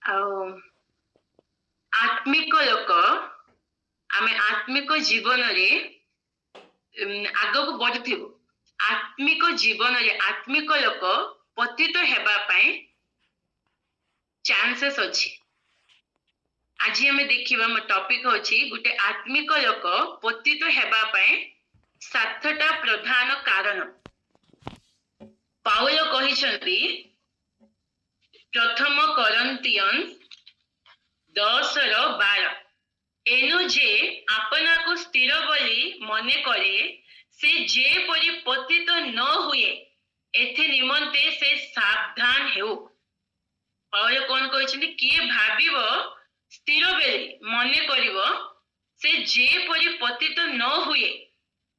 ଆଉ ଆତ୍ମିକ ଲୋକ ଆମେ ଆତ୍ମିକ ଜୀବନରେ ଆଗକୁ ବଢିଥିବୁ। ଆତ୍ମିକ ଜୀବନରେ ଆତ୍ମିକ ଲୋକ ପତିତ ହେବା ପାଇଁ ଚାନ୍ସେସ୍ ଅଛି। ଆଜି ଆମେ ଦେଖିବା ମୋ ଟପିକ ଅଛି ଗୋଟେ ଆତ୍ମିକ ଲୋକ ପତିତ ହେବା ପାଇଁ 7ଟା ପ୍ରଧାନ କାରଣ। ପାଉଲ କହିଛନ୍ତି ପ୍ରଥମ କରିନ୍ଥିୟନ୍ 10:12 ଏନୁ ଯେ ଆପଣାକୁ ସ୍ଥିର ବୋଲି ମନେ କରେ ସେ ଯେପରି ପତିତ ନ ହୁଏ ଏଥି ନିମନ୍ତେ ସେ ସାବଧାନ ହେଉ। ପାଉଲ କଣ କହିଛନ୍ତି? କିଏ ଭାବିବ ସ୍ଥିର ବୋଲି ମନେ କରିବ ସେ ଯେପରି ପତିତ ନ ହୁଏ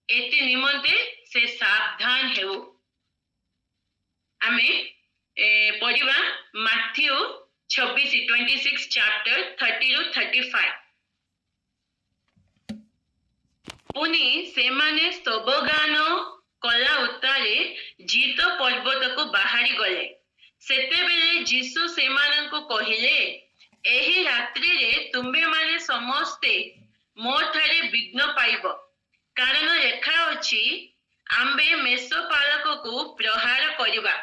ଏଥି ନିମନ୍ତେ ସେ ସାବଧାନ ହେଉ। ଆମେ ପଢିବା ମାଥ୍ୟୁ 26 ଚାପ୍ଟର 30-35। ପୁଣି ସେମାନେ ସ୍ତବଗାନ କଲା ଉତ୍ତାରେ ଜିତ ପର୍ବତକୁ ବାହାରି ଗଲେ। ସେତେବେଳେ ଯୀଶୁ ସେମାନଙ୍କୁ କହିଲେ, ଏହି ରାତ୍ରିରେ ତୁମ୍ଭେମାନେ ସମସ୍ତେ ମୋ ଠାରେ ବିଘ୍ନ ପାଇବ, କାରଣ ଲେଖା ଅଛି, ଆମ୍ଭେ ମେଷପାଳକକୁ ପ୍ରହାର କରିବା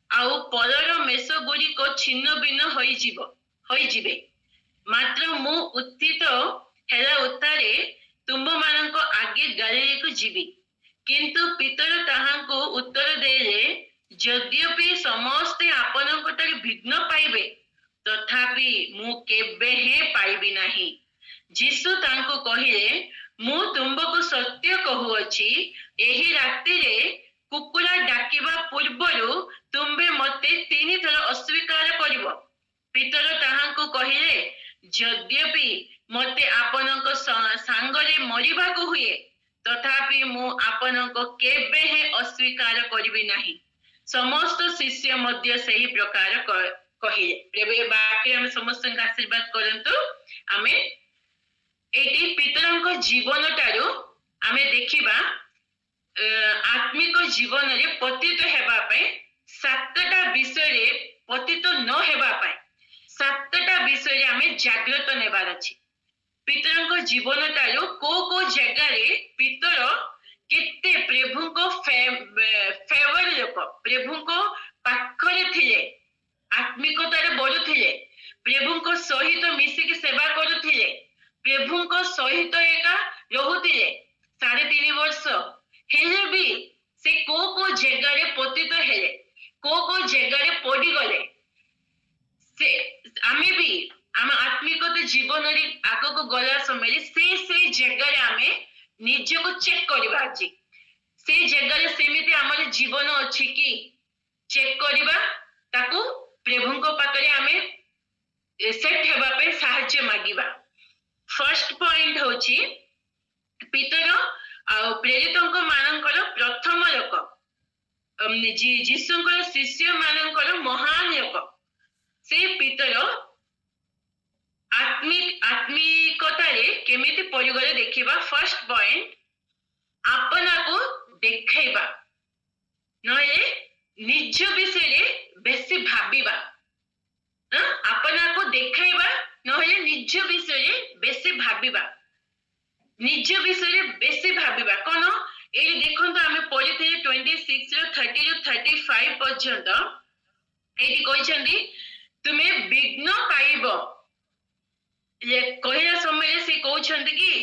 ଆଉ ପରର ମେଷ ଗୁଡ଼ିକ ଛିନ୍ନ ଭିନ୍ନ ହୋଇଯିବେ। ମାତ୍ର ମୁଁ ଉତ୍ଥିତ ହେଲା ଉତ୍ତାରେ ତୁମ୍ଭମାନଙ୍କ ଆଗେ ଗାଲିଲକୁ ଯିବି। କିନ୍ତୁ ପିତର ତାହାଙ୍କୁ ଉତ୍ତର ଦେଲେ, ଯଦ୍ୟପି ସମସ୍ତେ ଆପଣଙ୍କ ଠାରେ ବିଘ୍ନ ପାଇବେ ତଥାପି ମୁଁ କେବେ ହେଁ ପାଇବି ନାହିଁ। ଯୀଶୁ ତାଙ୍କୁ କହିଲେ, ମୁଁ ତୁମ୍ଭକୁ ସତ୍ୟ କହୁଅଛି, ଏହି ରାତିରେ କୁକୁଡ଼ା ଡାକିବା ପୂର୍ବରୁ ତୁମ୍ଭେ ମତେ 3 ଥର ଅସ୍ୱୀକାର କରିବ। ପିତର ତାହାଙ୍କୁ କହିଲେ, ଯଦ୍ୟପି ମତେ ଆପଣଙ୍କ ସାଙ୍ଗରେ ମରିବାକୁ ହୁଏ ତଥାପି ମୁଁ ଆପଣଙ୍କୁ କେବେ ହେଁ ଅସ୍ୱୀକାର କରିବି ନାହିଁ। ସମସ୍ତ ଶିଷ୍ୟ ମଧ୍ୟ ସେହି ପ୍ରକାର କହିଲେ। ପ୍ରଭୁ ଏ ବାକ୍ୟରେ ଆମେ ସମସ୍ତଙ୍କୁ ଆଶୀର୍ବାଦ କରନ୍ତୁ। ଆମେ ଏଇଠି ପିତରଙ୍କ ଜୀବନ ଠାରୁ ଆମେ ଦେଖିବା ଆତ୍ମିକ ଜୀବନରେ ପତିତ ହେବା ପାଇଁ 7ଟା ବିଷୟରେ, ପତିତ ନ ହେବା ପାଇଁ 7ଟା ବିଷୟରେ ଆମେ ଜାଗ୍ରତ ନେବାର ଅଛି। ପିତରଙ୍କ ଜୀବନ ଠାରୁ କୋଉ ଜାଗାରେ ପିତର କେତେ ପ୍ରଭୁଙ୍କ ଫେଭର ଲୋକ, ପ୍ରଭୁଙ୍କ ପାଖରେ ଥିଲେ, ଆତ୍ମିକତାରେ ବଢୁଥିଲେ, ପ୍ରଭୁଙ୍କ ସହିତ ମିଶିକି ସେବା କରୁଥିଲେ, ପ୍ରଭୁଙ୍କ ସହିତ ଏକା ରହୁଥିଲେ 3.5 ବର୍ଷ। ହେଲେ ବି ସେ କୋଉ ଜାଗାରେ ପତିତ ହେଲେ, କୋଉ ଜାଗାରେ ପଡିଗଲେ। ଆମେ ବି ଆମ ଆତ୍ମିକତା ଜୀବନରେ ଆଗକୁ ଗଲା ସମୟରେ ସେଇ ଜାଗାରେ ଆମେ ନିଜକୁ ଚେକ୍ କରିବା। ଆଜି ସେଇ ଜାଗାରେ ସେମିତି ଆମର ଜୀବନ ଅଛି କି ଚେକ୍ କରିବା, ତାକୁ ପ୍ରଭୁଙ୍କ ପାଖରେ ଆମେ ସେଟ୍ ହେବା ପାଇଁ ସାହାଯ୍ୟ ମାଗିବା। ଫର୍ଷ୍ଟ ପଏଣ୍ଟ ହଉଛି ପିତର ଆଉ ପ୍ରେରିତଙ୍କ ମାନଙ୍କର ପ୍ରଥମ ଲୋକ, ଯୀଶୁଙ୍କର ଶିଷ୍ୟ ମାନଙ୍କର ମହାନ ଲୋକ ସେ ପିତର ଆତ୍ମିକତାରେ କେମିତି ପଡ଼ିଗଲେ ଦେଖିବା। ଫର୍ଷ୍ଟ ପଏଣ୍ଟ, ଆପଣାକୁ ଦେଖାଇବା, ନହେଲେ ନିଜ ବିଷୟରେ ବେଶୀ ଭାବିବା। ଆପଣାକୁ ଦେଖାଇବା ନହେଲେ ନିଜ ବିଷୟରେ ବେଶୀ ଭାବିବା। ନିଜ ବିଷୟରେ ବେଶୀ ଭାବିବା କଣ? ଏଇ ଦେଖନ୍ତୁ ଆମେ ପଢିଥିଲେ 26-30-35 ପର୍ଯ୍ୟନ୍ତ। ଏଇଠି କହିଛନ୍ତି ତୁମେ ବିଘ୍ନ ପାଇବ। କହିଲା ସମୟରେ ସେ କହୁଛନ୍ତି କି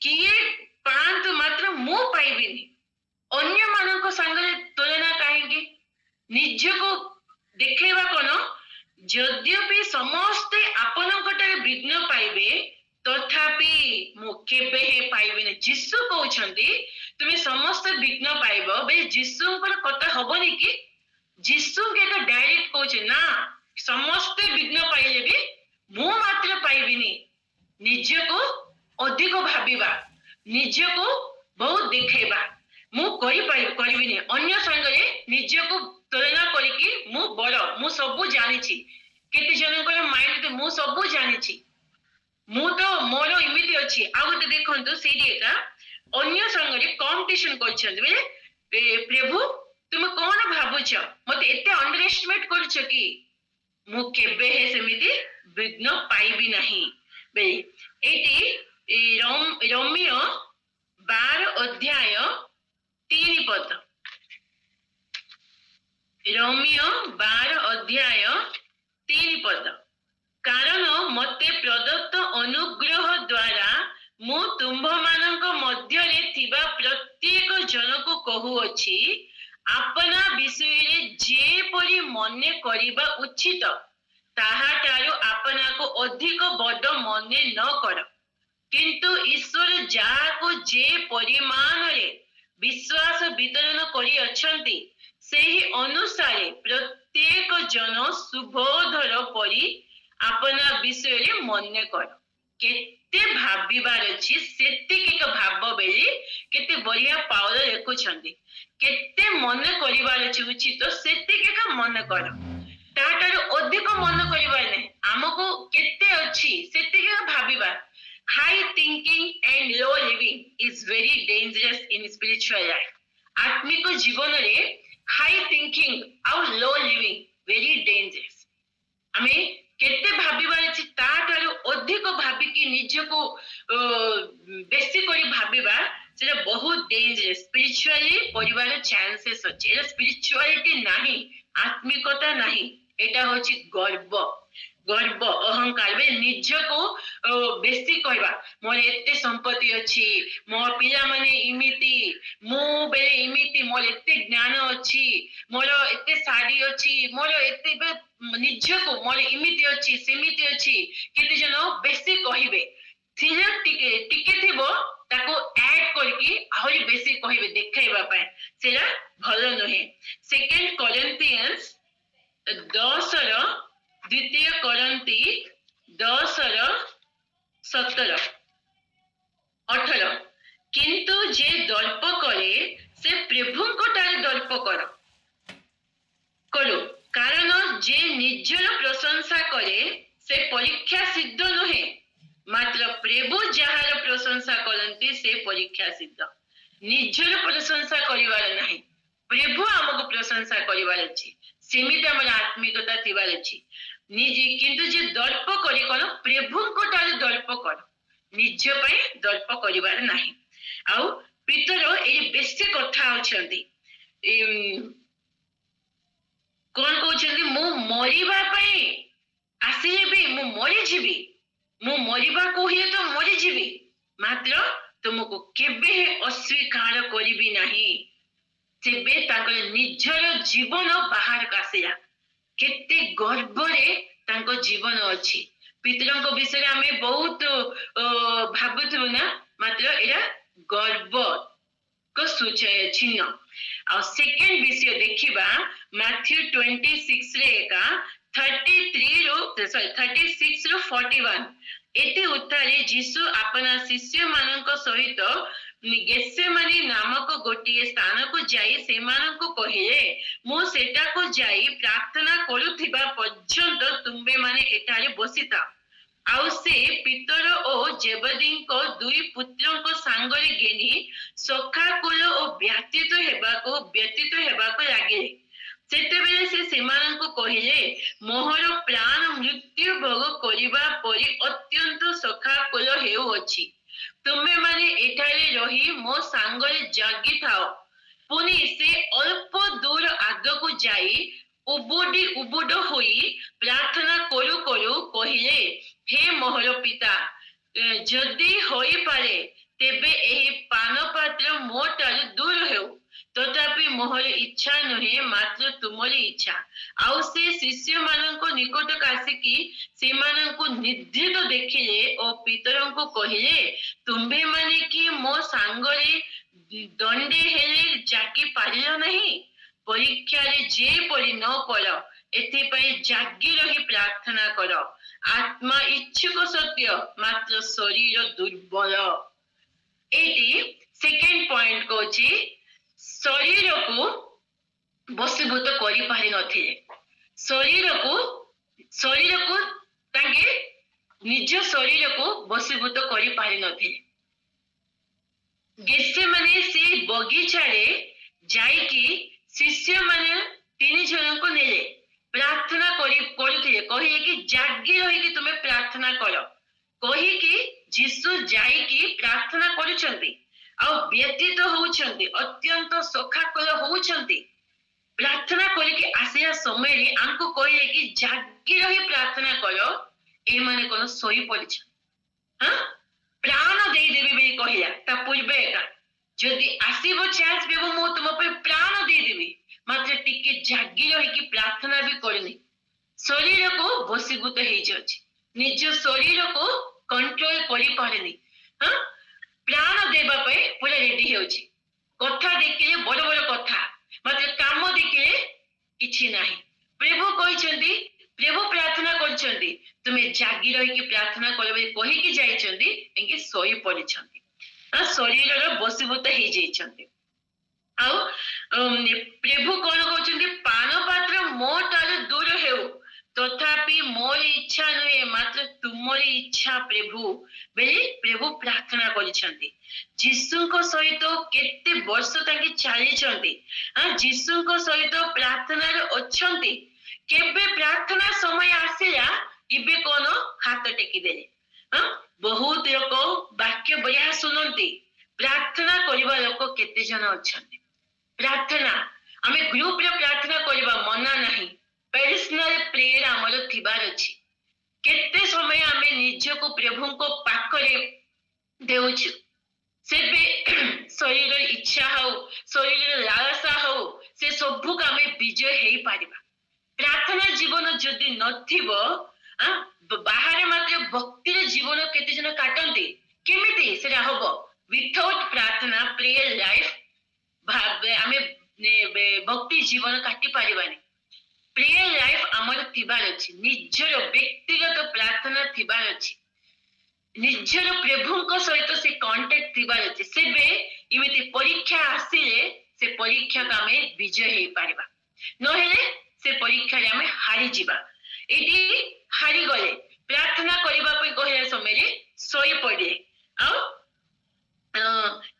କିଏ ପାଆନ୍ତୁ ମାତ୍ର ମୁଁ ପାଇବିନି। ଅନ୍ୟମାନଙ୍କ ସାଙ୍ଗରେ ତୁଳନା କାହିଁକି? ନିଜକୁ ଦେଖେଇବା କଣ? ଯଦ୍ୟପି ସମସ୍ତେ ଆପଣଙ୍କ ଠାରେ ବିଘ୍ନ ପାଇବେ ତଥାପି ମୁଁ କେବେ ହେଁ ପାଇବିନି। ଯୀଶୁ କହୁଛନ୍ତି ତୁମେ ସମସ୍ତେ ବିଘ୍ନ ପାଇବ, ବେଲେ ଯୀଶୁଙ୍କର କଥା ହବନି କି? ଯୀଶୁଙ୍କୁ ଏକ ଡାଇରେକ୍ଟ କହୁଛି ନା, ସମସ୍ତେ ବିଘ୍ନ ପାଇଲେ ବି ମୁଁ ମାତ୍ର ପାଇବିନି। ନିଜକୁ ଅଧିକ ଭାବିବା, ନିଜକୁ ବହୁତ ଦେଖେଇବା, ମୁଁ କରିବିନି। ଅନ୍ୟ ସାଙ୍ଗରେ ନିଜକୁ ତୁଳନା କରିକି ମୁଁ ବଡ, ମୁଁ ସବୁ ଜାଣିଛି। କେତେ ଜଣଙ୍କର ମାଇଣ୍ଡ ମୁଁ ସବୁ ଜାଣିଛି, ମୁଁ ତ ମୋର ଏମିତି ଅଛି। ଆଉ ଗୋଟେ ଦେଖନ୍ତୁ ସେଇଠି ଏକା ଅନ୍ୟ ସାଙ୍ଗରେ କମ୍ପିଟିସନ କରିଛନ୍ତି। ବେଲେ ପ୍ରଭୁ ତୁମେ କଣ ଭାବୁଛ? ମତେ ଏତେ ଅଣ୍ଡର ଏଷ୍ଟିମେଟ କରୁଛ କି? ମୁଁ କେବେ ହେ ସେମିତି ବିଘ୍ନ ପାଇବି ନାହିଁ ବୋଲି। ଏଇଠି ରୋମିଓ 12 ଅଧ୍ୟାୟ 3 ପଦ। ରୋମିଓ 12 ଅଧ୍ୟାୟ 3 ପଦ। କାରଣ ମତେ ପ୍ରଦତ୍ତ ଅନୁଗ୍ରହ ଦ୍ୱାରା ମୁଁ ତୁମ୍ଭମାନଙ୍କ ମଧ୍ୟରେ ଥିବା ପ୍ରତ୍ୟେକ ଜଣକୁ କହୁଅଛି, ଆପଣା ବିଷୟରେ ଯେପରି ମନେ କରିବା ଉଚିତ ତାହାଠାରୁ ଆପଣାକୁ ଅଧିକ ବଡ଼ ମନେ ନ କର। କିନ୍ତୁ ଈଶ୍ୱର ଯାହାକୁ ଯେ ପରିମାଣରେ ବିଶ୍ୱାସ ବିତରଣ କରିଅଛନ୍ତି ସେହି ଅନୁସାରେ ପ୍ରତ୍ୟେକ ଜଣ ସୁବୋଧର ପରି ଆପଣା ବିଷୟରେ ମନେ କର। କେତେ ଭାବିବାର ଅଛି ସେତିକି ଭାବ ବୋଲି କେତେ ବଢିଆ ପାଉଲ ଲେଖୁଛନ୍ତି। କେତେ ମନେ କରିବାର ଅଛି ଉଚିତ ସେତିକି ମନେ କର, ତାଠାରୁ ଅଧିକ ମନେ କରିବାର ନାହିଁ। ଆମକୁ କେତେ ଅଛି ସେତିକି ଭାବିବା। High thinking and low living is very dangerous in spiritual life. ଆତ୍ମିକ ଜୀବନରେ ହାଇ ଥିଙ୍କିଂ ଆଉ ଲୋ ଲିଭିଂ very dangerous. ଆମେ କେତେ ଭାବିବାର ଅଛି ତାଠାରୁ ଅଧିକ ଭାବିକି ନିଜକୁ ବେଶୀ କରି ଭାବିବା ସେଟା ବହୁତ ଡେଞ୍ଜରସ୍। ସ୍ପିରିଚୁଆଲି ପଡ଼ିବାର ଚାନ୍ସେସ୍ ଅଛି। ଏଟା ସ୍ପିରିଚୁଆଲିଟି ନାହିଁ, ଆତ୍ମିକତା ନାହିଁ, ଏଟା ହଉଛି ଗର୍ବ। ଗର୍ବ ଅହଙ୍କାର ନିଜକୁ ବେଶୀ କହିବା, ମୋର ଏତେ ସମ୍ପତ୍ତି ଅଛି, ମୋ ପିଲାମାନେ ଏମିତି, ମୁଁ ବେଲେ ଏମିତି, ମୋର ଏତେ ଜ୍ଞାନ ଅଛି, ମୋର ଏତେ ଶାଢ଼ୀ ଅଛି, ମୋର ଏତେ ନିଜକୁ ମୋର ଏମିତି ଅଛି ସେମିତି ଅଛି। କେତେ ଜଣ ବେଶୀ କହିବେ, ଟିକେ ଟିକେ ଥିବ ତାକୁ ଆଡ୍ କରିକି ଆହୁରି ବେଶୀ କହିବେ ଦେଖାଇବା ପାଇଁ, ସେଟା ଭଲ ନୁହେଁ। 2 Corinthians 10 2 କରନ୍ତି 10:17-18। କିନ୍ତୁ ଯେ ଦର୍ପ କରେ ସେ ପ୍ରଭୁଙ୍କଠାରେ ଦର୍ପ କରୁ, କାରଣ ଯେ ନିଜର ପ୍ରଶଂସା କରେ ସେ ପରୀକ୍ଷା ସିଦ୍ଧ ନୁହେଁ, ମାତ୍ର ପ୍ରଭୁ ଯାହାର ପ୍ରଶଂସା କରନ୍ତି ସେ ପରୀକ୍ଷା ସିଦ୍ଧ। ନିଜର ପ୍ରଶଂସା କରିବାର ନାହିଁ, ପ୍ରଭୁ ଆମକୁ ପ୍ରଶଂସା କରିବାର ଅଛି। ସେମିତି ଆମର ଆତ୍ମିକତା ଥିବାର ଅଛି। ନିଜେ କିନ୍ତୁ ଯେ ଦର୍ପ କରି କଣ ପ୍ରଭୁଙ୍କ ଠାରୁ ଦର୍ପ କର, ନିଜ ପାଇଁ ଦର୍ପ କରିବାର ନାହିଁ। ଆଉ ପିତର ଏଇ ବେଶୀ କଥା ଅଛନ୍ତି। କଣ କହୁଛନ୍ତି, ମୁଁ ମରିବା ପାଇଁ ଆସିଲେ ବି ମୁଁ ମରିଯିବି, ମୁଁ ମରିବାକୁ ହୁଏ ତ ମରିଯିବି, ମାତ୍ର ତୁମକୁ କେବେ ଅସ୍ୱୀକାର କରିବି ନାହିଁ। ସେବେ ତାଙ୍କର ନିଜର ଜୀବନ ବାହାରକୁ ଆସିଲା। କେତେ ଗର୍ବରେ ତାଙ୍କ ଜୀବନ ଅଛି। ପିତରଙ୍କ ବିଷୟରେ ଆମେ ବହୁତ ଭାବୁଥିବୁ ନା, ମାତ୍ର ଏଇଟା ଗର୍ବ ଚିହ୍ନ। ଆଉ ସେକେଣ୍ଡ ବିଷୟ ଦେଖିବା ମାଥ୍ୟୁ 26 36-41। ଏତେ ଉତ୍ତାରେ ଯୀଶୁ ଆପଣା ଶିଷ୍ୟମାନଙ୍କ ସହିତ ଗେତ୍ସେମାନି ନାମକ ଗୋଟିଏ ସ୍ଥାନକୁ ଯାଇ ସେମାନଙ୍କୁ କହିଲେ, ମୁଁ ସେଠାକୁ ଯାଇ ପ୍ରାର୍ଥନା କରୁଥିବା ପର୍ଯ୍ୟନ୍ତ ତୁମ୍ଭେମାନେ ଏଠାରେ ବସିଥାଅ। ଆଉ ସେ ପିତର ଓ ଜେବଦୀଙ୍କ 2 ପୁତ୍ରଙ୍କ ସାଙ୍ଗରେ ଘେନି ଶୋକାକୁଳ ଓ ବ୍ୟତୀତ ହେବାକୁ ଲାଗିଲେ। ସେତେବେଳେ ସେ ସେମାନଙ୍କୁ କହିଲେ, ମୋହର ପ୍ରାଣ ମୃତ୍ୟୁ ଭୋଗ କରିବା ପରି ଅତ୍ୟନ୍ତ ଶୋକାକୁଳ ହେଉଅଛି। ତୁମେମାନେ ଏଠାରେ ରହି ମୋ ସାଙ୍ଗରେ ଜାଗିଥାଅ। ପୁଣି ସେ ଅଳ୍ପ ଦୂର ଆଗକୁ ଯାଇ ଉବୁଡ ହୋଇ ପ୍ରାର୍ଥନା କରୁ କରୁ କହିଲେ, ହେ ମୋହର ପିତା, ଯଦି ହୋଇପାରେ ତେବେ ଏହି ପାନପାତ୍ର ମୋ ଠାରୁ ଦୂର ହେଉ, ତଥାପି ମୋହର ଇଚ୍ଛା ନୁହେଁ ମାତ୍ର ତୁମରି ଇଚ୍ଛା। ଆଉ ସେ ଶିଷ୍ୟମାନଙ୍କ ନିକଟକୁ ଆସିକି ସେମାନଙ୍କୁ ନିଦ୍ରିତ ଦେଖିଲେ ଓ ପିତରଙ୍କୁ କହିଲେ, ତୁମ୍ଭେମାନେ କି ମୋ ସାଙ୍ଗରେ ଦଣ୍ଡେ ହେଲେ ଜାଗି ପାରିଲ ନାହିଁ? ପରୀକ୍ଷାରେ ଯେପରି ନ ପଡ ଏଥିପାଇଁ ଜାଗି ରହି ପ୍ରାର୍ଥନା କର। ଆତ୍ମା ଇଚ୍ଛୁକ ସତ୍ୟ, ମାତ୍ର ଶରୀର ଦୁର୍ବଳ। ଏଇଠି ସେକେଣ୍ଡ ପଏଣ୍ଟ କହୁଛି, ଶରୀରକୁ ବଶୀଭୂତ କରିପାରି ନଥିଲେ। ଶରୀରକୁ ତାଙ୍କେ ନିଜ ଶରୀରକୁ ବଶୀଭୂତ କରିପାରି ନଥିଲେ। ଗେତ୍ସେମାନି ସେଇ ବଗିଚାରେ ଯାଇକି ଶିଷ୍ୟମାନେ 3 ଜଣଙ୍କୁ ନେଲେ, ପ୍ରାର୍ଥନା କରୁଥିଲେ, କହିଲେ କି ଜାଗି ରହିକି ତୁମେ ପ୍ରାର୍ଥନା କର କହିକି ଯୀଶୁ ଯାଇକି ପ୍ରାର୍ଥନା କରୁଛନ୍ତି ଆଉ ବ୍ୟତୀତ ହଉଛନ୍ତି ଅତ୍ୟନ୍ତ ଶୋକାକୁଳ ହଉଛନ୍ତି ପ୍ରାର୍ଥନା କରିକି ଆସିବା ସମୟରେ ଆମକୁ କହିଲେ କି ଜାଗି ରହି ପ୍ରାର୍ଥନା କର ଏମାନେ କଣ ଶୋଇ ପଡିଛନ୍ତି ପ୍ରାଣ ଦେଇଦେବି ବୋଲି କହିଲା ତା ପୂର୍ବେ ଏକା ଯଦି ଆସିବ ଚାନ୍ସ ଦେବ ମୁଁ ତୁମ ପାଇଁ ପ୍ରାଣ ଦେଇଦେବି ମାତ୍ର ଟିକେ ଜାଗି ରହିକି ପ୍ରାର୍ଥନା ବି କରୁନି ଶରୀରକୁ ବଶୀଭୂତ ହେଇଯାଉଛି ନିଜ ଶରୀରକୁ କଣ୍ଟ୍ରୋଲ କରିପାରେନି ପ୍ରାଣ ଦେବା ପାଇଁ ପୁରା ରେଡି ହେଉଛି କଥା ଦେଖିଲେ ବଡ ବଡ କଥା ମାତ୍ର କାମ ଦେଖିଲେ କିଛି ନାହିଁ ପ୍ରଭୁ କହିଛନ୍ତି ପ୍ରଭୁ ପ୍ରାର୍ଥନା କରୁଛନ୍ତି ତୁମେ ଜାଗି ରହିକି ପ୍ରାର୍ଥନା କର ବୋଲି କହିକି ଯାଇଛନ୍ତି ଏମିତି ଶୋଇ ପଡିଛନ୍ତି ଶରୀରର ବଶୀଭୂତ ହେଇଯାଇଛନ୍ତି ଆଉ ପ୍ରଭୁ କଣ କହୁଛନ୍ତି ପାନ ପାତ୍ର ମୋ ଠାରୁ ଦୂର ହେଉ ତଥାପି ମୋର ଇଚ୍ଛା ନୁହେଁ ମାତ୍ର ତୁମରି ଇଚ୍ଛା ପ୍ରଭୁ ବୋଲି ପ୍ରଭୁ ପ୍ରାର୍ଥନା କରିଛନ୍ତି ଯୀଶୁଙ୍କ ସହିତ କେତେ ବର୍ଷ ତାଙ୍କେ ଚାଲିଛନ୍ତି ଯୀଶୁଙ୍କ ସହିତ ପ୍ରାର୍ଥନାରେ ଅଛନ୍ତି କେବେ ପ୍ରାର୍ଥନା ସମୟ ଆସିଲା ଏବେ କଣ ହାତ ଟେକିଦେଲେ ବହୁତ ଲୋକ ବାକ୍ୟ ବଢିଆ ଶୁଣନ୍ତି ପ୍ରାର୍ଥନା କରିବା ଲୋକ କେତେ ଜଣ ଅଛନ୍ତି ପ୍ରାର୍ଥନା ଆମେ ଗ୍ରୁପରେ ପ୍ରାର୍ଥନା କରିବା ମନା ନାହିଁ ପର୍ସନାଲ ପ୍ରେୟର ଆମର ଥିବାର ଅଛି କେତେ ସମୟ ଆମେ ନିଜକୁ ପ୍ରଭୁଙ୍କ ପାଖରେ ଦେଉଛୁ ସେବେ ଶରୀରର ଇଚ୍ଛା ହଉ ଶରୀରର ଲାଳସା ହଉ ସେ ସବୁକୁ ଆମେ ବିଜୟ ହେଇପାରିବା ପ୍ରାର୍ଥନା ଜୀବନ ଯଦି ନଥିବ ବାହାରେ ମାତ୍ର ଭକ୍ତିର ଜୀବନ କେତେ ଜଣ କାଟନ୍ତି କେମିତି ସେଟା ହବ ୱିଥାଉଟ୍ ପ୍ରାର୍ଥନା ପ୍ରେୟର ଲାଇଫ ଆମେ ଭକ୍ତି ଜୀବନ କାଟି ପାରିବାନି ପ୍ରେୟର ଲାଇଫ ଆମର ଥିବାର ଅଛି ନିଜର ବ୍ୟକ୍ତିଗତ ପ୍ରାର୍ଥନା ଥିବାର ଅଛି ନିଜର ପ୍ରଭୁଙ୍କ ସହିତ ସେ କଣ୍ଟାକ୍ଟ ଥିବାର ଅଛି ସେବେ ଏମିତି ପରୀକ୍ଷା ଆସିଲେ ସେ ପରୀକ୍ଷାକୁ ଆମେ ବିଜୟ ହେଇପାରିବା ନହେଲେ ସେ ପରୀକ୍ଷାରେ ଆମେ ହାରିଯିବା ଏଠି ହାରିଗଲେ ପ୍ରାର୍ଥନା କରିବା ପାଇଁ କହିଲା ସମୟରେ ଶୋଇ ପଡିଲେ ଆଉ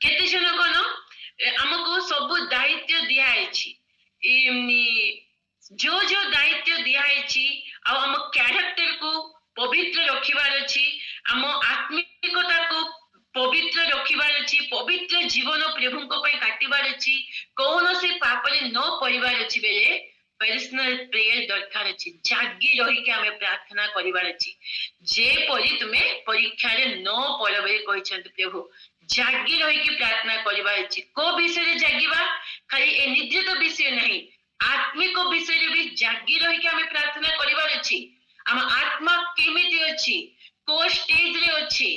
କେତେ ଜଣ କଣ ଆମକୁ ସବୁ ଦାୟିତ୍ୱ ଦିଆହେଇଛି ଯୋଉ ଦାୟିତ୍ୱ ଦିଆହେଇଛି ଆଉ ଆମ କ୍ୟାରେକ୍ଟରକୁ ପବିତ୍ର ରଖିବାର ଅଛି ଆମ ଆତ୍ମିକତାକୁ ପବିତ୍ର ରଖିବାର ଅଛି ପବିତ୍ର ଜୀବନ ପ୍ରଭୁଙ୍କ ପାଇଁ କାଟିବାର ଅଛି କୌଣସି ପାପରେ ନ ପଡିବାର ଅଛି ବେଳେ ପର୍ସନାଲ ପ୍ରେୟର ଦରକାର ଅଛି ଜାଗି ରହିକି ଆମେ ପ୍ରାର୍ଥନା କରିବାର ଅଛି ଯେପରି ତୁମେ ପରୀକ୍ଷାରେ ନ ପଡ ବୋଲି କହିଛନ୍ତି ପ୍ରଭୁ ଜାଗି ରହିକି ପ୍ରାର୍ଥନା କରିବାର ଅଛି କୋ ବିଷୟରେ ଜାଗିବା ଖାଲି ଏ ନିଦ୍ରିତ ବିଷୟ ନାହିଁ ଆତ୍ମିକ ବିଷୟରେ ବି ଜାଗି ରହିକି ଆମେ ପ୍ରାର୍ଥନା କରିବାର ଅଛି ଆମ ଆତ୍ମା କେମିତି ଅଛି କୋ ଷ୍ଟେଜରେ ଅଛି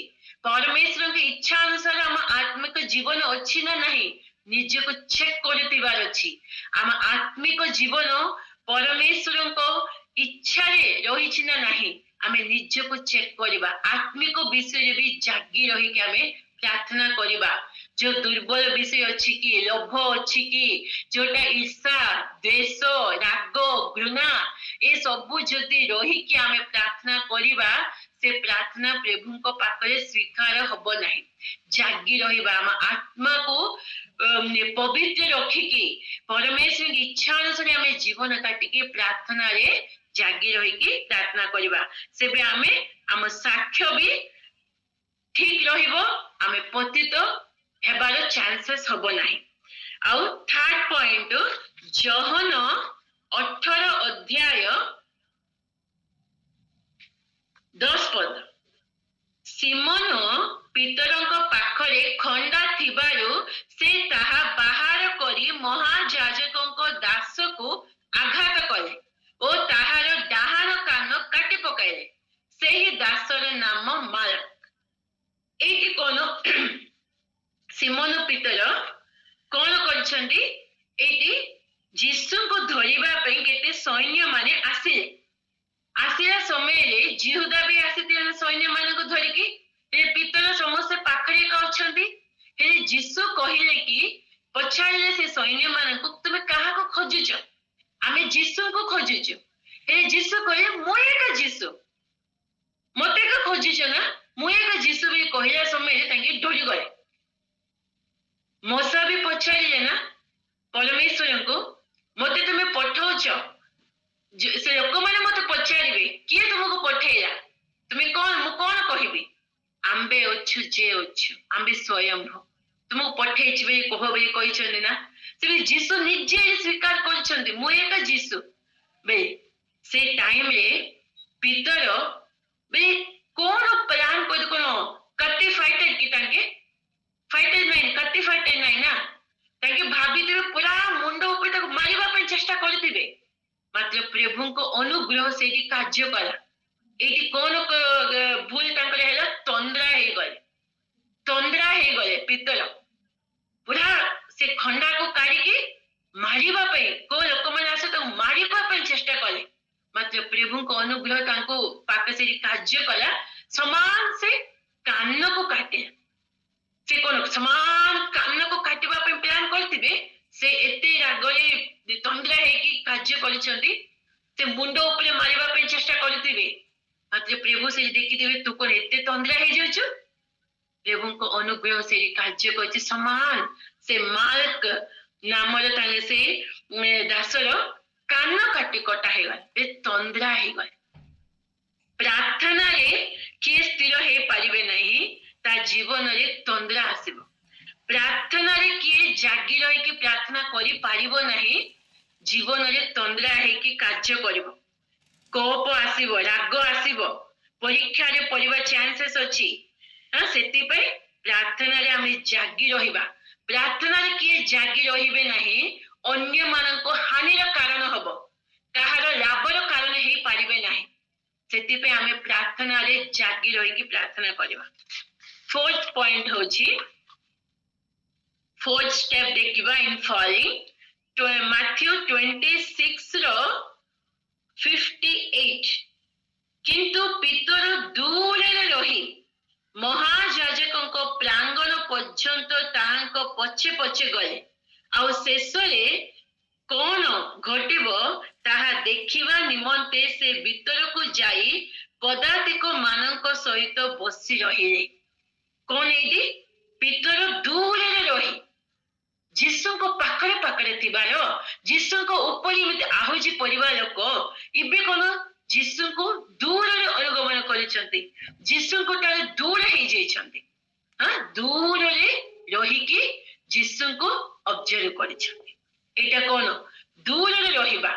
ପରମେଶ୍ୱରଙ୍କ ଇଚ୍ଛା ଅନୁସାରେ ଆମ ଆତ୍ମିକ ଜୀବନ ଅଛି ନା ନାହିଁ ନିଜକୁ ଚେକ୍ କରୁଥିବାର ଅଛି ଆମ ଆତ୍ମିକ ଜୀବନ ପରମେଶ୍ୱରଙ୍କ ଇଚ୍ଛାରେ ରହିଛି ନା ନାହିଁ ଆମେ ନିଜକୁ ଚେକ୍ କରିବା ଆତ୍ମିକ ବିଷୟରେ ବି ଜାଗି ରହିକି ଆମେ ପ୍ରାର୍ଥନା କରିବା ଯୋଉ ଦୁର୍ବଳ ବିଷୟ ଅଛି କି ଲୋଭ ଅଛି କି ଯୋଉଟା ଈର୍ଷା ଦ୍ୱେଷ ରାଗ ଘୃଣା ଏ ସବୁ ଯଦି ରହିକି ଆମେ ପ୍ରାର୍ଥନା କରିବା ସେ ପ୍ରାର୍ଥନା ପ୍ରଭୁଙ୍କ ପାଖରେ ସ୍ୱୀକାର ହବ ନାହିଁ ଜାଗି ରହିବା ଆମ ଆତ୍ମାକୁ ପବିତ୍ର ରଖିକି ପରମେଶ୍ୱରଙ୍କ ଇଚ୍ଛା ଅନୁସାରେ ଆମେ ଜୀବନ କାଟିକି ପ୍ରାର୍ଥନାରେ ଜାଗି ରହିକି ପ୍ରାର୍ଥନା କରିବା ସେବେ ଆମେ ଆମ ସାକ୍ଷ୍ୟ ବି ଠିକ ରହିବ ଆମେ ପତିତ ହେବାର ଚାନ୍ସେସ୍ ହବ ନାହିଁ ଆଉ ଥାର୍ଡ ପଏଣ୍ଟ ଜହନ 18 ଅଧ୍ୟାୟ 10 ପଦ ସିମୋନ ପିତରଙ୍କ ପାଖରେ ଖଣ୍ଡା ଥିବାରୁ ସେ ତାହା ବାହାର କରି ମହାଯାଜକଙ୍କ ଦାସକୁ ଆଘାତ କଲେ ଓ ତାହାର ଡାହାଣ କାନ କାଟି ପକାଇଲେ ସେହି ଦାସର ନାମ ମାଲକ ଏଇଠି କଣ ସିମୋନ ପିତର କଣ କରିଛନ୍ତି ଏଇଠି ଯୀଶୁଙ୍କୁ ଧରିବା ପାଇଁ କେତେ ସୈନ୍ୟ ମାନେ ଆସିଲା ସମୟରେ ଜିହୁଦା ବି ଆସିଥିଲେ ସୈନ୍ୟ ମାନଙ୍କୁ ଧରିକି ପିତର ସମସ୍ତେ ପାଖରେ ଅଛନ୍ତି ହେଲେ ଯୀଶୁ କହିଲେ କି ପଚାରିଲେ ସେ ସୈନ୍ୟ ମାନଙ୍କୁ ତୁମେ କାହାକୁ ଖୋଜୁଛ ଆମେ ଯୀଶୁଙ୍କୁ ଖୋଜୁଛୁ ହେଲେ ଯୀଶୁ କହିଲେ ମୁଁ ଏକା ଯୀଶୁ ମତେ ଏକା ଖୋଜୁଛ ନା ମୁଁ ଏକା ଯୀଶୁ ବୋଲି କହିଲା ସମୟରେ ତାଙ୍କେ ଡରିଗଲେ ମୋସା ବି ପଚାରିଲେ ନା ପରମେଶ୍ୱରଙ୍କୁ ମତେ ତୁମେ ପଠାଉଛ ସେ ଲୋକମାନେ ମତେ ପଚାରିବେ एबे अच्छु जे अच्छु आम्बे स्वयं हो तुमको पठेछि बे कह बे कहिछन ना से जीसु निजे स्वीकार करछन्ती मु एका जीसु बे से टाइम रे पितर बे कोन प्लान कर कोन कति फाइटर की ताके फाइटर नहीं कति फाइटर नहीं ना ताके भाबिते पूरा मुंडो ऊपर तक मारिबा पे चेष्टा करथिबे मात्र प्रभु को अनुग्रह से कार्य कला एटी कोन भूल तांकर हेला तंद्रा हे गले पितर पूरा से खंडा को काढ़ी मारिबा पे को लोक माने आसे तो मारिबा पे चेष्टा कले मात्र प्रभु को अनुग्रह तांको पाके से कार्य कला समान से कान को काटे से कोन समान कान को काटिबा पे प्लान करथिबे से एते रागरे तंद्रा हे की कार्य करिसंती से मुंडो ऊपर मारिबा पे चेष्टा करथिबे मात्र प्रभु से देखि देबे तू कोन एते तंद्रा हे जाउछु प्रभु को अनुग्रह से कार्य करछि समान से मार्क नामर ताले से दासर कान काटी कटा हे गले तंद्रा हे गले प्रार्थना रे के स्थिर हे पारिबे नहीं ता जीवन रे तंद्रा आसीबो प्रार्थना रे के जागी रही कि प्रार्थना करि पारिबो नहीं जीवन रे तंद्रा हे कि कार्य करिवो कोप आसीबो राग आसीबो परीक्षा रे पड़िबा चांसेस अछि सेति पे प्रार्थना रे हम जागी रहिबा प्रार्थना रे के जागी रहिबे नहीं अन्य मानको हानिर कारण हबो काहार लाभर कारण हे पारिबे नहीं सेति पे हमें प्रार्थना रे जागी रही कि प्रार्थना करिबा फोर्थ पॉइंट होची फोर्थ स्टेप देखिबा इन फॉलोइंग तो मैथ्यू 26 रो 58 किंतु पितर दूर रही महायाजक प्रांगण पर्यंत ताहांक पछे पछे गले आउ शेषरे कौन घटिब ताहा देखिबा निमंते से भीतर को जाई पदातिक मानक सहित बसी रहिले कौन एडी पितर दूर रही जीसु को पाखरे पाखरे थिबार जीसु को ऊपर आहुजी परिवार लोक इबे कोन जीसु को दूर अनुगमन करिसंती जीसु को तार दूर हे जाइछंती दूर रे रही कि जीसु को ऑब्जर्व करिसंती एटा कोन दूर रे रहिबा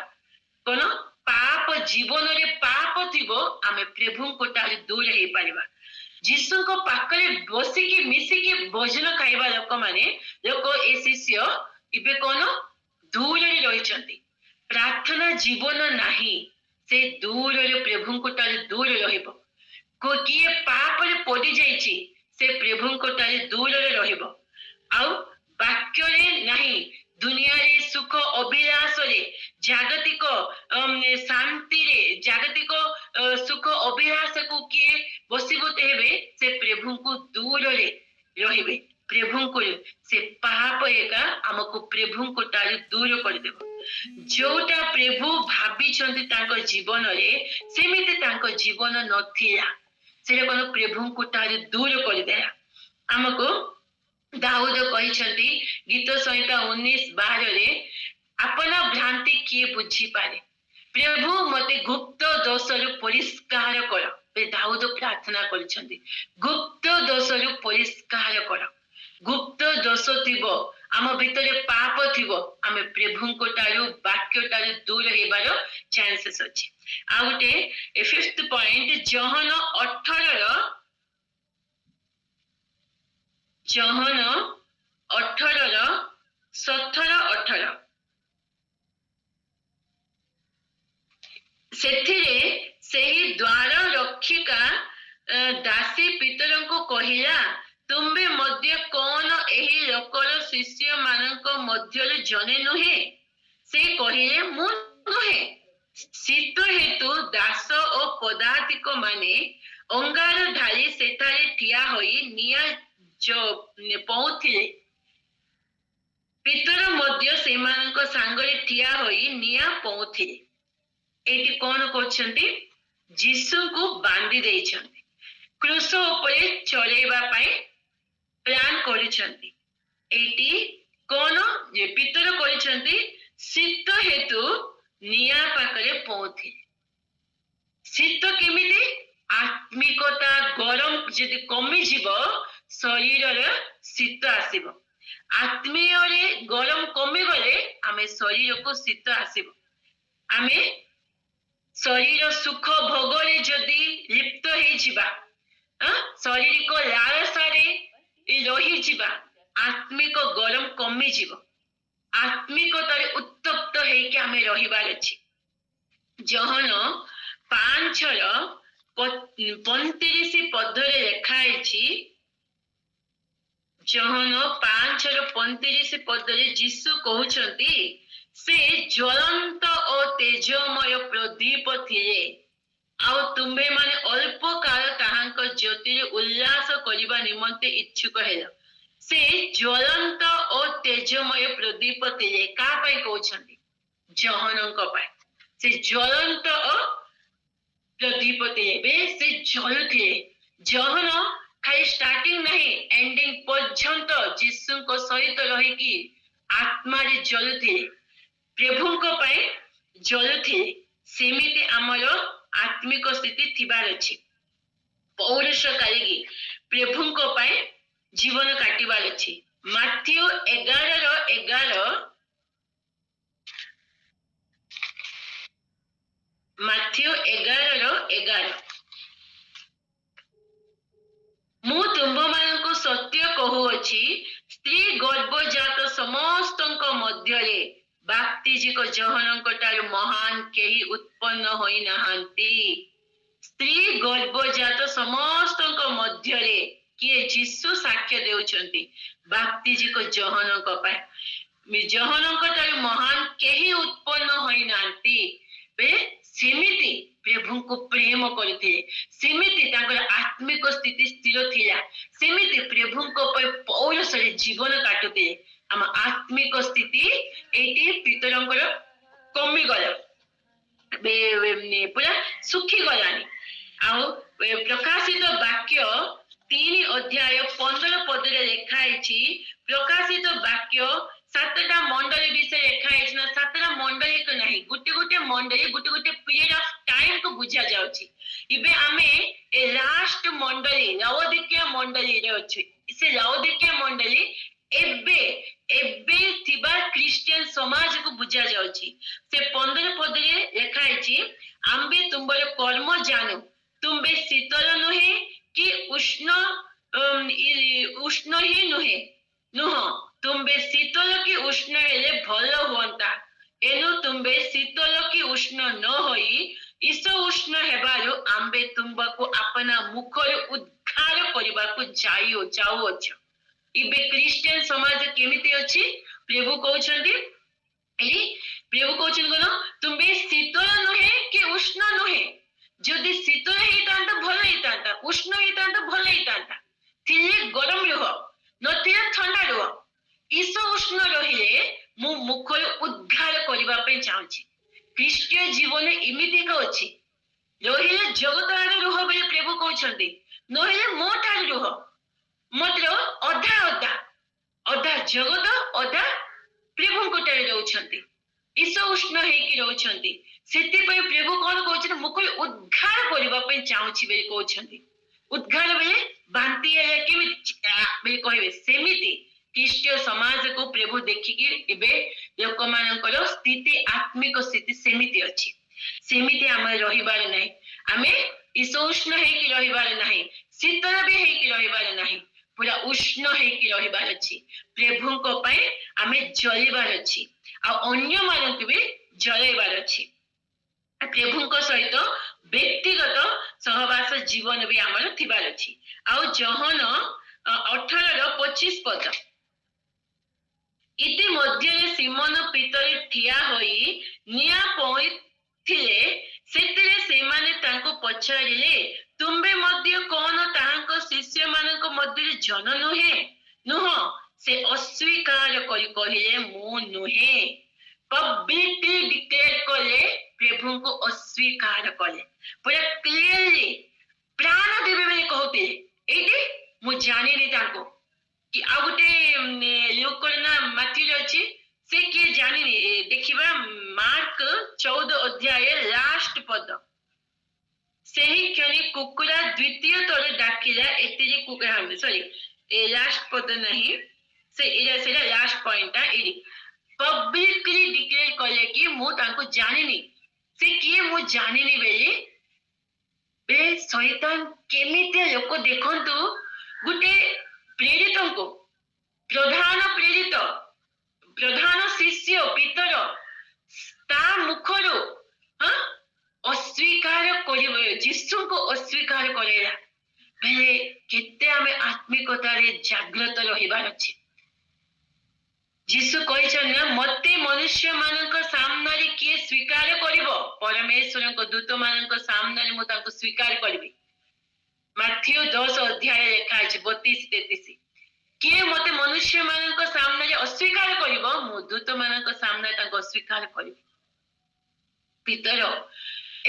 कोन पाप जीवन रे पाप थिबो आमे प्रभु को तार दूर हे परिबा जीसु को पाखरे बसी कि मिसी कि भोजन खाइबा लोक माने लोक ए शिष्य इबे कोन दूर रे रहिसंती प्रार्थना जीवन नाही से दूर रे प्रभु को तार दूर रहिबो को किए पाप रे पड़ी जाइछि से प्रभु को तार दूर रे रहिबो आउ वाक्य रे नाही दुनिया रे सुख अभिलाष रे जागतिक शांति रे जागतिक सुख अभिलाष को किए बसीबते हेबे से प्रभु को दूर रे रहिबे प्रभु को से पाप एका हमको प्रभु को तार दूर कर देबो जोटा प्रभु भाभी छंती तांको जीवन रे सेमिते तांको जीवन नथिला सेरे कोन प्रभु को तार दूर कर देला हमको दाऊद कहिसंती गीत संहिता 19:12 रे अपना भ्रांति किए बुझी पारे प्रभु मते गुप्त दोष रु परिष्कार कर बे दाऊद प्रार्थना करिसंती गुप्त दोष रु परिष्कार कर गुप्त दोष थिबो आम भितरे पाप थिबो आमे प्रभु को तारु वाक्य तारु दूर हेबार चांसेस अछि आ उटे ए फिफ्थ पॉइंट जहन 18 रो 17-18 सेथिरे सेही द्वार रक्षिका दासी पितर को कहिला तुम्बे मध्य कौन एही लोकर शिष्य मानक मध्य जने नुहे से कहिले मु नुहे शीत हेतु दास और पदातिक माने अंगार ढाली सेठारे ठिया होई निया जो पहुथिले पितर मध्य सेमानक सांगरे ठिया होई निया पहुथिले एटी कौन करछंती जीसु को बांधी देइछंती क्रूस ऊपर चढ़ेबा पाए प्लान करिसंती एटी कोन जे पितर करिसंती शीत हेतु निया पाकरे पहुथि शीत केमिति आत्मिकता गरम जदि कमी जीव शरीर शीत आसीब आत्मीय गरम कमी गले आमे शरीर को शीत आसीब आमे शरीर सुख भोगरे जदि लिप्त हो जिबा शरीर को लालसारे रही जिबा आत्मिक गरम कमी जीव आत्मिकतारे उत्तप्त होइके आमे रहिबार अछि जहन 5:35 पदरे लेखा है जहन 5:35 पदरे जीशु कहउछंती से ज्वलंत और तेजमय प्रदीप थिले आउ तुम्भे माने अल्प काल ताहांक ज्योति उल्लास करिबा निमंते इच्छुक हेल से ज्वलंत और तेजमय प्रदीप थिले का पई कहउछंती जहनक पई से ज्वलंत और प्रदीप थिले से जलुथिले जहन खाली स्टार्टिंग नहीं एंडिंग पर्यंत जीशु को सहित रही कि आत्मा रे जलुथिले प्रभु को पाए जलुथिले सेमिति आमर आत्मिक स्थिति थिबार अछि पौरुषकारी प्रभु को पाए जीवन काटिबार अछि माथ्यू 11:11 माथ्यू 11:11 मु तुम्भ मानक सत्य कहूअछि स्त्री गर्भजात समस्तक मध्यरे बाप्तिजिक जहनकटारु महान केही उत्पन्न होई नाहंती स्त्री गर्भजात समस्तक मध्यरे किए जीशु साक्ष्य देउछंती बाप्तिजिक जहनक पाए जहनकटारु महान केही उत्पन्न होई नाहंती बे सेमिति प्रभु को प्रेम करते सेमिति तांकर आत्मिक स्थिति स्थिर थिला सेमिति प्रभु को पौरुष रे जीवन काटुते आम आत्मिक स्थिति एटी पितरंकर कमी गला पूरा सुखी गलानी आउ प्रकाशित वाक्य 3:15 पदरे लेखा है प्रकाशित वाक्य 7टा मंडली विषय लेखा है ना 7टा मंडली को नहीं गुटे गुटे मंडली गुटे गुटे पीरियड ऑफ टाइम को बुझा जाउची इबे आमे ए लास्ट मंडली लाओदिकिया मंडली रे अछि से लाओदिकिया मंडली एबे एबे थिबा क्रिश्चियन समाज को बुझा जाउची से 15 पदरे लेखा है आम्बे तुंबर कर्म जानो तुम्बे शीतल नहे कि उष्ण उष्ण ही नुहे नुह तुम्बे शीतल कि उष्ण हेले भल हुअंता एनु तुम्बे शीतल कि उष्ण न होई ईश उष्ण हेबारु आम्बे तुंबको अपना मुखर उद्धार करबा को जाउअछ इबे क्रिश्चियन समाज केमिति अछि प्रभु कहउछंती एई प्रभु कहउछन कोन तुम्बे शीतल नहे कि उष्ण नहे जदि शीतल हेतांत भल हेतांत उष्ण हेतांत भल हेतांत थिले गरम रह नथिले ठंडा रह ईश उष्ण रहिले मु मुखर उद्धार करबा पे चाहूची ख्रीष्टीय जीवन इमिति का अछि रहिले जगत आरे रह बे प्रभु कहउछंती नहिले मोठ आरे रह मतलब अधा अधा अधा जगत अधा प्रभु कोटारे रहउछंती ईश उष्ण हेकि रहउछंती सेति पे प्रभु कोन कहउछन मुखर उद्धार करबा पे चाहूची बे कहउछंती उद्धार बेले बांती है कि कहबे सेमिति ख्रीष्टीय समाज को प्रभु देखिकी एबे लोक मानकर स्थिति आत्मिक स्थिति सेमिति अछि सेमिति आमे रहिबार नाही आमे ईशोष्ण हेकि रहिबार नाही शीतल भी हेकि रहिबार नाही पूरा उष्ण हेकि रहिबार अछि प्रभु को पय आमे जलिबार अछि आ अन्य मानक भी जलैबार अछि प्रभु को सहित व्यक्तिगत सहवास जीवन भी आमर थिबार अछि आ जहन 18:25 पद इति मध्य सिमन पितरे ठिया होई निया पइथिले सेतिरे से माने तांको पछारिले तुंबे मध्य कोन तांको शिष्य मानक मध्य जन नुहे नुह से अस्वीकार करि कहिले मु नुहे पब्लिकली डिक्लेयर कले प्रभु को अस्वीकार कले पूरा क्लियरली प्राण देवे बेले कहते एटी मु जानि नि ताको कि आ गोटे लोक ना माथि अछि से के जानि नि देखिबा मार्क 14 अध्याय लास्ट पद ସେହି କ୍ଷଣି କୁକୁଡ଼ା ଦ୍ୱିତୀୟ ଥର ଡାକିଲା ଏତିରେ ସରି ଏ ଲାଷ୍ଟ ପଦ ନାହିଁ ସେଇଟା ଲାଷ୍ଟ ପଏଣ୍ଟଟା ଏଇଠି ପବ୍ଲିକଲି ଡିକ୍ଲେୟାର କଲେ କି ମୁଁ ତାଙ୍କୁ ଜାଣିନି ସେ କିଏ ମୁଁ ଜାଣିନି ବୋଲି ବେ ଶୈତାନ କେମିତି ଲୋକ ଦେଖନ୍ତୁ ଗୋଟେ ପ୍ରେରିତଙ୍କୁ ପ୍ରଧାନ ଶିଷ୍ୟ ପିତର ତା ମୁଖରୁ ଅସ୍ୱୀକାର କରିବ ଯୀଶୁଙ୍କୁ ଅସ୍ୱୀକାର କରେଇଲା ବେଲେ କେତେ ଆମେ ଆତ୍ମିକତାରେ ଜାଗ୍ରତ ରହିବାର ଅଛି ଯୀଶୁ କହିଛନ୍ତି ନା ମତେ ମନୁଷ୍ୟ ମାନଙ୍କ ସାମ୍ନାରେ କିଏ ସ୍ୱୀକାର କରିବ ପରମେଶ୍ୱରଙ୍କ ଦୂତ ମାନଙ୍କ ସାମ୍ନାରେ ମୁଁ ତାଙ୍କୁ ସ୍ୱୀକାର କରିବି ମାଥ୍ୟୁ 10 ଅଧ୍ୟାୟରେ ଲେଖା ଅଛି 32-33 କିଏ ମତେ ମନୁଷ୍ୟ ମାନଙ୍କ ସାମ୍ନାରେ ଅସ୍ୱୀକାର କରିବ ମୁଁ ଦୂତ ମାନଙ୍କ ସାମ୍ନାରେ ତାଙ୍କୁ ଅସ୍ୱୀକାର କରିବି ପିତର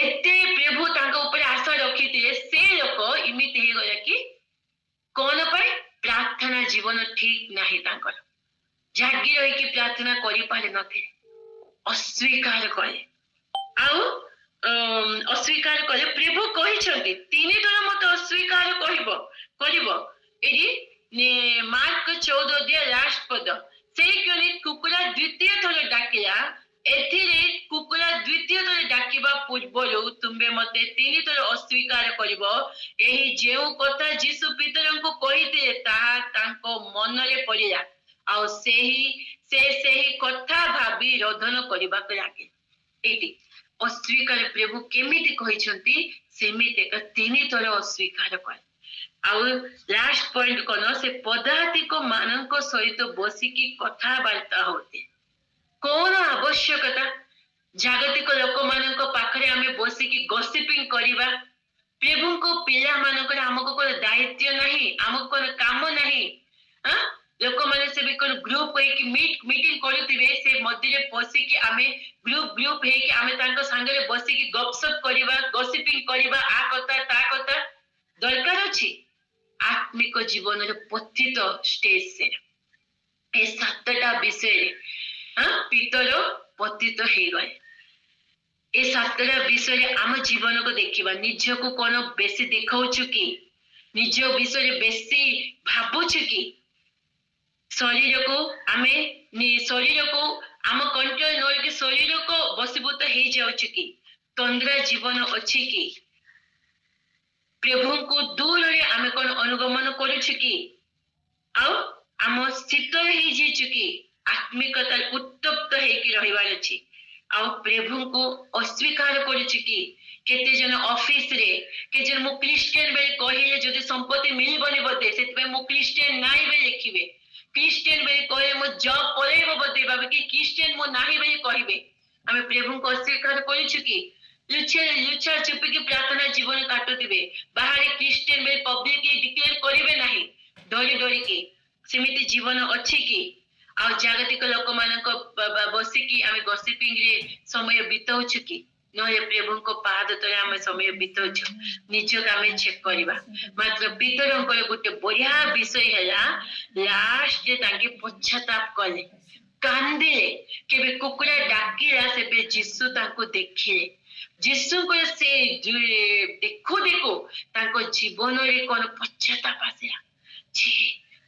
ଏତେ ପ୍ରଭୁ ତାଙ୍କ ଉପରେ ଆଶା ରଖିଥିଲେ ସେ ଲୋକ ଏମିତି ହେଇଗଲା କି କଣ ପାଇଁ ପ୍ରାର୍ଥନା ଜୀବନ ଠିକ ନାହିଁ ତାଙ୍କର ଜାଗି ରହିକି ପ୍ରାର୍ଥନା କରିପାରି ନଥିଲେ ଅସ୍ୱୀକାର କଲେ ଆଉ ଅସ୍ୱୀକାର କଲେ ପ୍ରଭୁ କହିଛନ୍ତି 3 ଥର ମତେ ଅସ୍ୱୀକାର କରିବ ଏଠି ମାର୍କ 14 ଅଧ୍ୟାୟ ଲାଷ୍ଟ ପଦ ସେଇ କ୍ଷଣି କୁକୁଡ଼ା ଦ୍ୱିତୀୟ ଥର ଡାକିଲା ଏଥିରେ କୁକୁଡ଼ା ଦ୍ୱିତୀୟ ଥର ଡାକିବା ପୂର୍ବରୁ ତୁମେ ମତେ 3 ଥର ଅସ୍ୱୀକାର କରିବ ଏହି ଯେଉଁ କଥା ଯୀଶୁ ପିତରଙ୍କୁ କହିଥିଲେ ତାହା ତାଙ୍କ ମନରେ ପଡ଼ିଲା ଆଉ ସେହି କଥା ଭାବି ରୋଦନ କରିବାକୁ ଲାଗେ ଏଇଠି ଅସ୍ୱୀକାର ପ୍ରଭୁ କେମିତି କହିଛନ୍ତି ସେମିତି 3 ଥର ଅସ୍ୱୀକାର କରେ ଆଉ ଲାଷ୍ଟ ପଏଣ୍ଟ କଣ ସେ ପଦାତିକ ମାନଙ୍କ ସହିତ ବସିକି କଥାବାର୍ତ୍ତା ହଉଥିଲେ କଣ ଆବଶ୍ୟକତା ଜାଗତିକ ଲୋକମାନଙ୍କ ପାଖରେ ଆମେ ବସିକି ଗସିପିଂ କରିବା ପ୍ରଭୁଙ୍କ ପିଲାମାନଙ୍କର ଆମକୁ କଣ ଦାୟିତ୍ୱ ନାହିଁ ଆମକୁ କଣ କାମ ନାହିଁ ଲୋକମାନେ ସେ ଗ୍ରୁପ ହେଇକି ମିଟିଂ କରୁଥିବେ ସେ ମଧ୍ୟରେ ବସିକି ଆମେ ଗ୍ରୁପ ହେଇକି ଆମେ ତାଙ୍କ ସାଙ୍ଗରେ ବସିକି ଗପସପ କରିବା ଗସିପିଂ କରିବା ଆ କଥା ତା କଥା ଦରକାର ଅଛି ଆତ୍ମିକ ଜୀବନର ପତିତ ଷ୍ଟେଜ ସେ ଏ 7ଟା ବିଷୟରେ ପିତର ପତିତ ହେଇଗଲେ ଏ 7ଟା ବିଷୟରେ ଆମ ଜୀବନକୁ ଦେଖିବା ନିଜକୁ କଣ ବେଶୀ ଦେଖାଉଛୁ କି ନିଜ ବିଷୟରେ ବେଶୀ ଭାବୁଛୁ କି ଶରୀରକୁ ଆମ କଣ୍ଟ୍ରୋଲ ନରକି ଶରୀରକୁ ବଶୀଭୂତ ହେଇଯାଉଛି କି ତନ୍ଦ୍ରା ଜୀବନ ଅଛି କି ପ୍ରଭୁଙ୍କୁ ଦୂରରେ ଆମେ କଣ ଅନୁଗମନ କରୁଛୁ କି ଆଉ ଆମ ଶୀତଳ ହେଇଯାଇଛୁ କି ଆତ୍ମିକତା ଉତ୍ତପ୍ତ ହେଇକି ରହିବାର ଅଛି ଆଉ ପ୍ରଭୁଙ୍କୁ ଅସ୍ୱୀକାର କରୁଛୁ କି କେତେ ଜଣ ଅଫିସରେ କେତେ ଜଣ ମୁଁ ଖ୍ରୀଷ୍ଟିଆନ ବୋଲି କହିଲେ ଯଦି ସମ୍ପତ୍ତି ମିଳିବନି ବୋଧେ ସେଥିପାଇଁ ମୁଁ ଖ୍ରୀଷ୍ଟିଆନ ନାହିଁ ବୋଲି ଲେଖିବେ ଖ୍ରୀଷ୍ଟିଆନ ବୋଲି କହିଲେ ମୋ ଜବ ପଳେଇବ ବୋଧେ ଭାବିକି ଖ୍ରୀଷ୍ଟିଆନ ମୁଁ ନାହିଁ ବୋଲି କହିବେ ଆମେ ପ୍ରଭୁଙ୍କୁ ଅସ୍ୱୀକାର କରୁଛୁ କି ଲୁଚା ଚୁପିକି ପ୍ରାର୍ଥନା ଜୀବନ କାଟୁଥିବେ ବାହାରେ ଖ୍ରୀଷ୍ଟିଆନ ବୋଲି ପବ୍ଲିକଲି ଡିକ୍ଲେୟାର କରିବେ ନାହିଁ ଡରିକି ସେମିତି ଜୀବନ ଅଛି କି ଆଉ ଜାଗତିକ ଲୋକମାନଙ୍କ ବସିକି ଆମେ ଗସିପିଂରେ ସମୟ ବିତାଉଛୁ କି ନହେଲେ ପ୍ରଭୁଙ୍କ ପାଦ ତଳେ ଆମେ ସମୟ ବିତାଉଛୁ ନିଜକୁ ଆମେ ଚେକ୍ କରିବା ମାତ୍ର ପିତରଙ୍କର ଗୋଟେ ବଢିଆ ବିଷୟ ହେଲା ଲାଷ୍ଟରେ ତାଙ୍କେ ପଶ୍ଚାତାପ କଲେ କାନ୍ଦିଲେ କେବେ କୁକୁଡ଼ା ଡାକିଲା ସେବେ ଯୀଶୁ ତାଙ୍କୁ ଦେଖିଲେ ଯୀଶୁଙ୍କର ସେ ଦେଖୁ ତାଙ୍କ ଜୀବନରେ କଣ ପଶ୍ଚାତାପ ଆସିଲା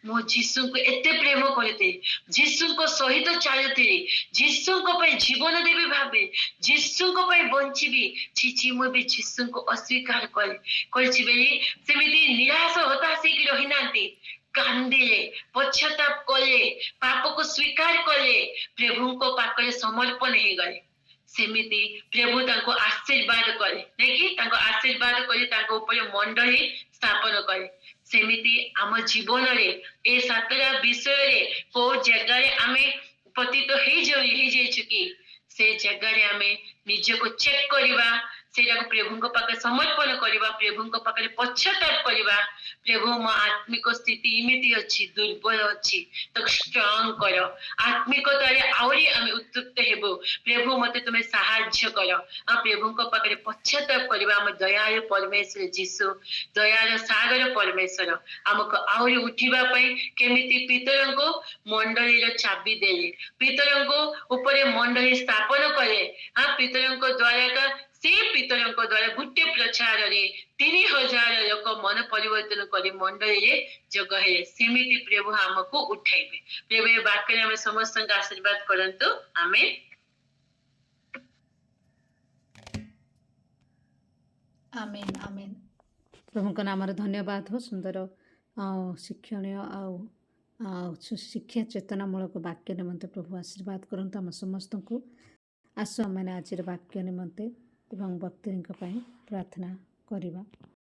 ମୁଁ ଯୀଶୁଙ୍କୁ ଏତେ ପ୍ରେମ କରିଥିଲି ଯୀଶୁଙ୍କ ସହିତ ଚାଲୁଥିଲି ଯୀଶୁଙ୍କ ପାଇଁ ଜୀବନ ଦେବି ଭାବେ ଯୀଶୁଙ୍କ ପାଇଁ ବଞ୍ଚିବି ମୁଁ ବି ଯୀଶୁଙ୍କୁ ଅସ୍ୱୀକାର କରିଛି ବୋଲି ସେମିତି ନିରାଶ ହତାଶ ହେଇକି ରହିନାହାନ୍ତି କାନ୍ଦିଲେ ପଶ୍ଚାତାପ କଲେ ପାପକୁ ସ୍ୱୀକାର କଲେ ପ୍ରଭୁଙ୍କ ପାଖରେ ସମର୍ପଣ ହେଇଗଲେ ସେମିତି ପ୍ରଭୁ ତାଙ୍କୁ ଆଶୀର୍ବାଦ କଲେ ନାଇକି ତାଙ୍କୁ ଆଶୀର୍ବାଦ କରି ତାଙ୍କ ଉପରେ ମଣ୍ଡଳୀ ସ୍ଥାପନ କଲେ ସେମିତି ଆମ ଜୀବନରେ ଏ 7ଟା ବିଷୟରେ କୋଉ ଜାଗାରେ ଆମେ ପତିତ ହେଇଯାଇଛୁ କି ସେ ଜାଗାରେ ଆମେ ନିଜକୁ ଚେକ୍ କରିବା ସେଇଟାକୁ ପ୍ରଭୁଙ୍କ ପାଖରେ ସମର୍ପଣ କରିବା ପ୍ରଭୁଙ୍କ ପାଖରେ ପଶ୍ଚାତାପ କରିବା ପ୍ରଭୁ ମୋ ଆତ୍ମିକ ସ୍ଥିତି ଏମିତି ଅଛି ଦୁର୍ବଳ ଅଛି ତାକୁ ଷ୍ଟ୍ରଙ୍ଗ କର ଆତ୍ମିକତାରେ ଆହୁରି ଆମେ ଉତ୍ତୁକ୍ତ ହେବୁ ପ୍ରଭୁ ମତେ ତୁମେ ସାହାଯ୍ୟ କର ଆଉ ପ୍ରଭୁଙ୍କ ପାଖରେ ପଶ୍ଚାତାପ କରିବା ଆମ ଦୟାଳୁ ପରମେଶ୍ୱର ଯୀଶୁ ଦୟାର ସାଗର ପରମେଶ୍ୱର ଆମକୁ ଆହୁରି ଉଠିବା ପାଇଁ କେମିତି ପିତରଙ୍କୁ ମଣ୍ଡଳୀର ଚାବି ଦେଲେ ପିତରଙ୍କୁ ଉପରେ ମଣ୍ଡଳୀ ସ୍ଥାପନ କଲେ ପିତରଙ୍କ ଦ୍ୱାରା ସେ ପିତରଙ୍କ ଦ୍ୱାରା ଗୋଟେ ପ୍ରଚାରରେ 3000 ଲୋକ ମନ ପରିବର୍ତ୍ତନ କରି ମଣ୍ଡଳୀରେ ଯୋଗ ହେଲେ। ସେମିତି ପ୍ରଭୁ ଆମକୁ ଉଠାଇବେ। ପ୍ରଭୁ ଏ ବାକ୍ୟରେ ଆମେ ସମସ୍ତଙ୍କୁ ଆଶୀର୍ବାଦ କରନ୍ତୁ। ଆମେ आमेन आमेन। प्रभुଙ୍କ ନାମରେ ଧନ୍ୟବାଦ हो ସୁନ୍ଦର ଶିକ୍ଷଣୀୟ ଆଉ ଶିକ୍ଷା ଚେତନାମୂଳକ ବାକ୍ୟ ନିମନ୍ତେ ପ୍ରଭୁ ଆଶୀର୍ବାଦ କରନ୍ତୁ ଆମ ସମସ୍ତଙ୍କୁ। ଆସ ଆମେ ଆଜିର ବାକ୍ୟ ନିମନ୍ତେ ଏବଂ ବକ୍ତାଙ୍କ ପାଇଁ ପ୍ରାର୍ଥନା କରିବା।